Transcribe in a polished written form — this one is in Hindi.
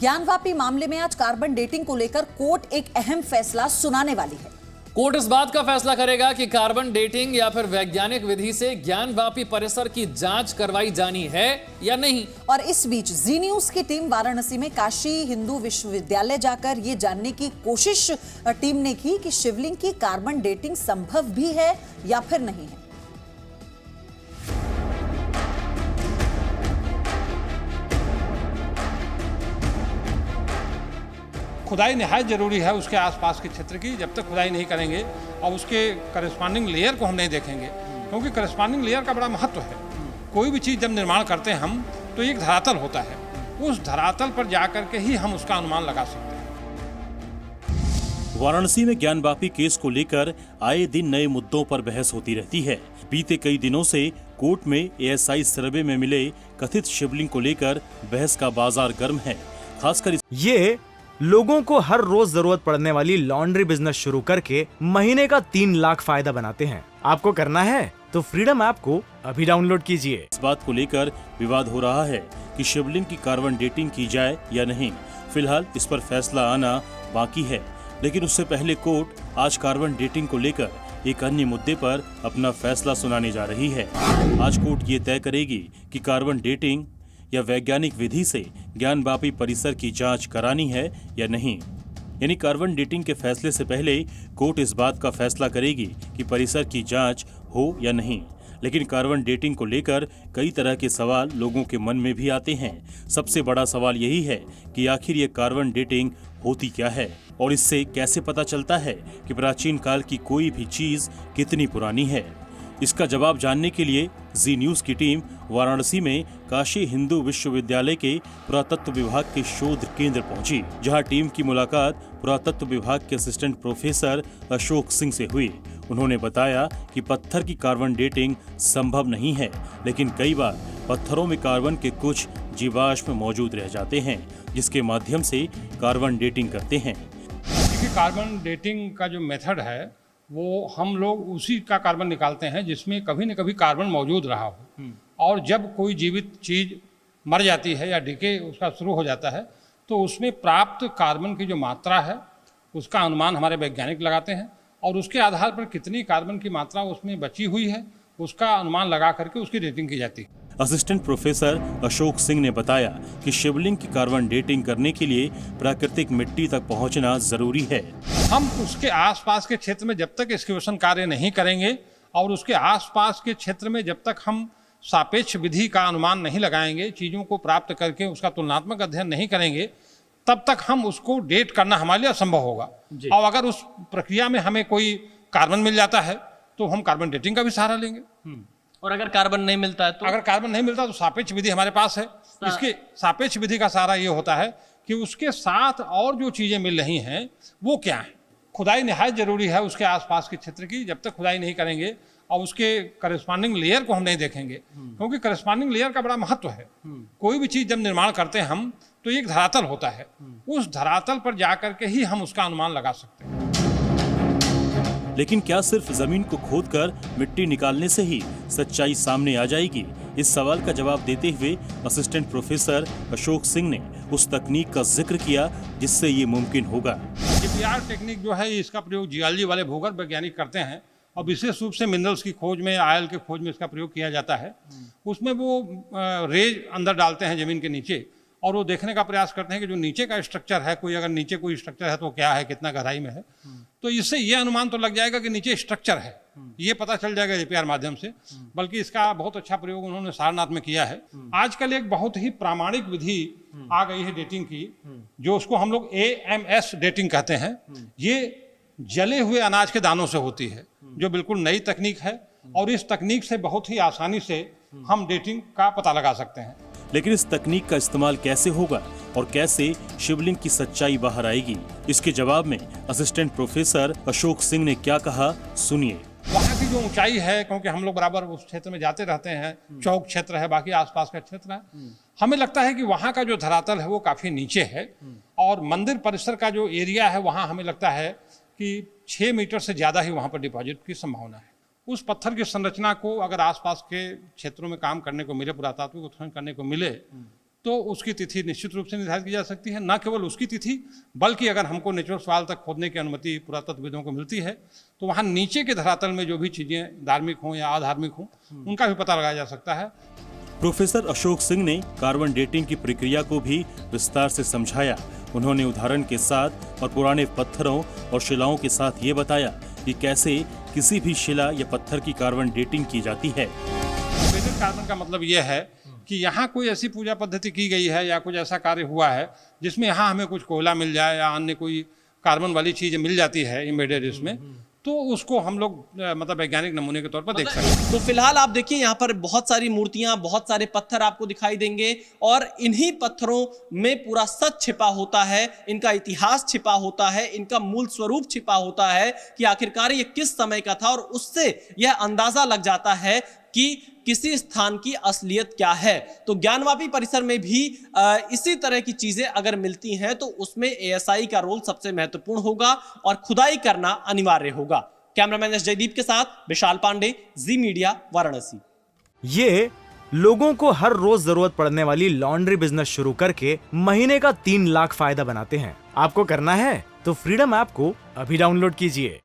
ज्ञानवापी मामले में आज कार्बन डेटिंग को लेकर कोर्ट एक अहम फैसला सुनाने वाली है। कोर्ट इस बात का फैसला करेगा कि कार्बन डेटिंग या फिर वैज्ञानिक विधि से ज्ञानवापी परिसर की जांच करवाई जानी है या नहीं। और इस बीच जी न्यूज की टीम वाराणसी में काशी हिंदू विश्वविद्यालय जाकर ये जानने की कोशिश टीम ने की कि शिवलिंग की कार्बन डेटिंग संभव भी है या फिर नहीं है। खुदाई निहायत ज़रूरी है उसके आसपास के क्षेत्र की। जब तक खुदाई नहीं करेंगे और उसके करस्पॉन्डिंग लेयर को हम नहीं देखेंगे, क्योंकि करस्पॉन्डिंग लेयर का बड़ा महत्व है। कोई भी चीज़ जब निर्माण करते हैं हम तो एक धरातल होता है, उस धरातल पर जाकर के ही हम उसका अनुमान लगा सकते हैं। वाराणसी में ज्ञानवापी केस को लेकर आए दिन नए मुद्दों पर बहस होती रहती है। बीते कई दिनों से कोर्ट में ASI सर्वे में मिले कथित शिवलिंग को लेकर बहस का बाजार गर्म है। खासकर ये लोगों को हर रोज जरूरत पड़ने वाली लॉन्ड्री बिजनेस शुरू करके महीने का 3 लाख फायदा बनाते हैं। आपको करना है तो फ्रीडम ऐप को अभी डाउनलोड कीजिए। इस बात को लेकर विवाद हो रहा है कि शिवलिंग की कार्बन डेटिंग की जाए या नहीं। फिलहाल इस पर फैसला आना बाकी है, लेकिन उससे पहले कोर्ट आज कार्बन डेटिंग को लेकर एक अन्य मुद्दे पर अपना फैसला सुनाने जा रही है। आज कोर्ट ये तय करेगी कि कार्बन डेटिंग या वैज्ञानिक विधि से ज्ञानवापी परिसर की जांच करानी है या नहीं। यानी कार्बन डेटिंग के फैसले से पहले कोर्ट इस बात का फैसला करेगी कि परिसर की जांच हो या नहीं। लेकिन कार्बन डेटिंग को लेकर कई तरह के सवाल लोगों के मन में भी आते हैं। सबसे बड़ा सवाल यही है कि आखिर ये कार्बन डेटिंग होती क्या है और इससे कैसे पता चलता है कि प्राचीन काल की कोई भी चीज कितनी पुरानी है। इसका जवाब जानने के लिए जी न्यूज की टीम वाराणसी में काशी हिंदू विश्वविद्यालय के पुरातत्व विभाग के शोध केंद्र पहुंची, जहां टीम की मुलाकात पुरातत्व विभाग के असिस्टेंट प्रोफेसर अशोक सिंह से हुई। उन्होंने बताया कि पत्थर की कार्बन डेटिंग संभव नहीं है, लेकिन कई बार पत्थरों में कार्बन के कुछ जीवाश्म मौजूद रह जाते हैं, जिसके माध्यम से कार्बन डेटिंग करते हैं। कार्बन डेटिंग का जो मेथड है वो हम लोग उसी का कार्बन निकालते हैं जिसमें कभी न कभी कार्बन मौजूद रहा हो, और जब कोई जीवित चीज़ मर जाती है या डिके उसका शुरू हो जाता है तो उसमें प्राप्त कार्बन की जो मात्रा है उसका अनुमान हमारे वैज्ञानिक लगाते हैं, और उसके आधार पर कितनी कार्बन की मात्रा उसमें बची हुई है उसका अनुमान लगा करके उसकी डेटिंग की जाती है। असिस्टेंट प्रोफेसर अशोक सिंह ने बताया कि शिवलिंग की कार्बन डेटिंग करने के लिए प्राकृतिक मिट्टी तक पहुंचना जरूरी है। हम उसके आसपास के क्षेत्र में जब तक एक्सकेवेशन कार्य नहीं करेंगे और उसके आसपास के क्षेत्र में जब तक हम सापेक्ष विधि का अनुमान नहीं लगाएंगे, चीज़ों को प्राप्त करके उसका तुलनात्मक अध्ययन नहीं करेंगे, तब तक हम उसको डेट करना हमारे लिए असंभव होगा। और अगर उस प्रक्रिया में हमें कोई कार्बन मिल जाता है तो हम कार्बन डेटिंग का भी सहारा लेंगे, और अगर कार्बन नहीं मिलता है तो अगर कार्बन नहीं मिलता तो सापेक्ष विधि हमारे पास है। इसके सापेक्ष विधि का सहारा ये होता है कि उसके साथ और जो चीज़ें मिल रही हैं वो क्या है। खुदाई निहायत ज़रूरी है उसके आसपास के क्षेत्र की। जब तक खुदाई नहीं करेंगे और उसके करस्पॉन्डिंग लेयर को हम नहीं देखेंगे, क्योंकि करस्पॉन्डिंग लेयर का बड़ा महत्व है। कोई भी चीज़ जब निर्माण करते हैं हम तो एक धरातल होता है, उस धरातल पर जाकर के ही हम उसका अनुमान लगा सकते हैं। लेकिन क्या सिर्फ जमीन को खोदकर मिट्टी निकालने से ही सच्चाई सामने आ जाएगी? इस सवाल का जवाब देते हुए असिस्टेंट प्रोफेसर अशोक सिंह ने उस तकनीक का जिक्र किया जिससे ये मुमकिन होगा। GPR टेक्निक जो है इसका प्रयोग जियोलॉजी वाले भूगर्भ वैज्ञानिक करते हैं, और विशेष रूप से मिनरल्स की खोज में, आयल के खोज में इसका प्रयोग किया जाता है। उसमें वो रेज अंदर डालते हैं जमीन के नीचे, और वो देखने का प्रयास करते हैं कि जो नीचे का स्ट्रक्चर है, कोई अगर नीचे कोई स्ट्रक्चर है तो क्या है, कितना गहराई में है, तो इससे ये अनुमान तो लग जाएगा कि नीचे स्ट्रक्चर है, ये पता चल जाएगा GPR माध्यम से। बल्कि इसका बहुत अच्छा प्रयोग उन्होंने सारनाथ में किया है। आजकल एक बहुत ही प्रामाणिक विधि आ गई है डेटिंग की, जो उसको हम लोग AMS डेटिंग कहते हैं। ये जले हुए अनाज के दानों से होती है, जो बिल्कुल नई तकनीक है, और इस तकनीक से बहुत ही आसानी से हम डेटिंग का पता लगा सकते हैं। लेकिन इस तकनीक का इस्तेमाल कैसे होगा और कैसे शिवलिंग की सच्चाई बाहर आएगी? इसके जवाब में असिस्टेंट प्रोफेसर अशोक सिंह ने क्या कहा, सुनिए। वहाँ की जो ऊंचाई है, क्योंकि हम लोग बराबर उस क्षेत्र में जाते रहते हैं, चौक क्षेत्र है, बाकी आसपास का क्षेत्र है, हमें लगता है कि वहाँ का जो धरातल है वो काफ़ी नीचे है, और मंदिर परिसर का जो एरिया है वहाँ हमें लगता है कि 6 मीटर से ज़्यादा ही वहाँ पर डिपॉजिट की संभावना है। उस पत्थर की संरचना को अगर आसपास के क्षेत्रों में काम करने को मिले, पुरातात्विक उत्खनन करने को मिले, तो उसकी तिथि निश्चित रूप से निर्धारित की जा सकती है। न केवल उसकी तिथि, बल्कि अगर हमको नेचुरल सॉइल तक खोदने की अनुमति पुरातत्वविदों को मिलती है तो वहाँ नीचे के धरातल में जो भी चीज़ें धार्मिक हों या अधार्मिक हों, उनका भी पता लगाया जा सकता है। प्रोफेसर अशोक सिंह ने कार्बन डेटिंग की प्रक्रिया को भी विस्तार से समझाया। उन्होंने उदाहरण के साथ और पुराने पत्थरों और शिलाओं के साथ ये बताया कि कैसे किसी भी शिला या पत्थर की कार्बन डेटिंग की जाती है। बेसिक कार्बन का मतलब यह है कि यहाँ कोई ऐसी पूजा पद्धति की गई है या कुछ ऐसा कार्य हुआ है जिसमें यहाँ हमें कुछ कोयला मिल जाए या अन्य कोई कार्बन वाली चीज़ मिल जाती है इम्बेडेड इसमें, तो उसको हम लोग मतलब वैज्ञानिक नमूने के तौर पर देख सकते हैं। तो फिलहाल आप देखिए यहाँ पर बहुत सारी मूर्तियां, बहुत सारे पत्थर आपको दिखाई देंगे और इन्हीं पत्थरों में पूरा सच छिपा होता है, इनका इतिहास छिपा होता है, इनका मूल स्वरूप छिपा होता है कि आखिरकार ये किस समय का था, और उससे यह अंदाजा लग जाता है कि किसी स्थान की असलियत क्या है। तो ज्ञानवापी परिसर में भी इसी तरह की चीजें अगर मिलती हैं तो उसमें एएसआई का रोल सबसे महत्वपूर्ण होगा और खुदाई करना अनिवार्य होगा। कैमरामैन एस जयदीप के साथ विशाल पांडे, जी मीडिया, वाराणसी। ये लोगों को हर रोज जरूरत पड़ने वाली लॉन्ड्री बिजनेस शुरू करके महीने का 3 लाख फायदा बनाते हैं। आपको करना है तो फ्रीडम ऐप को अभी डाउनलोड कीजिए।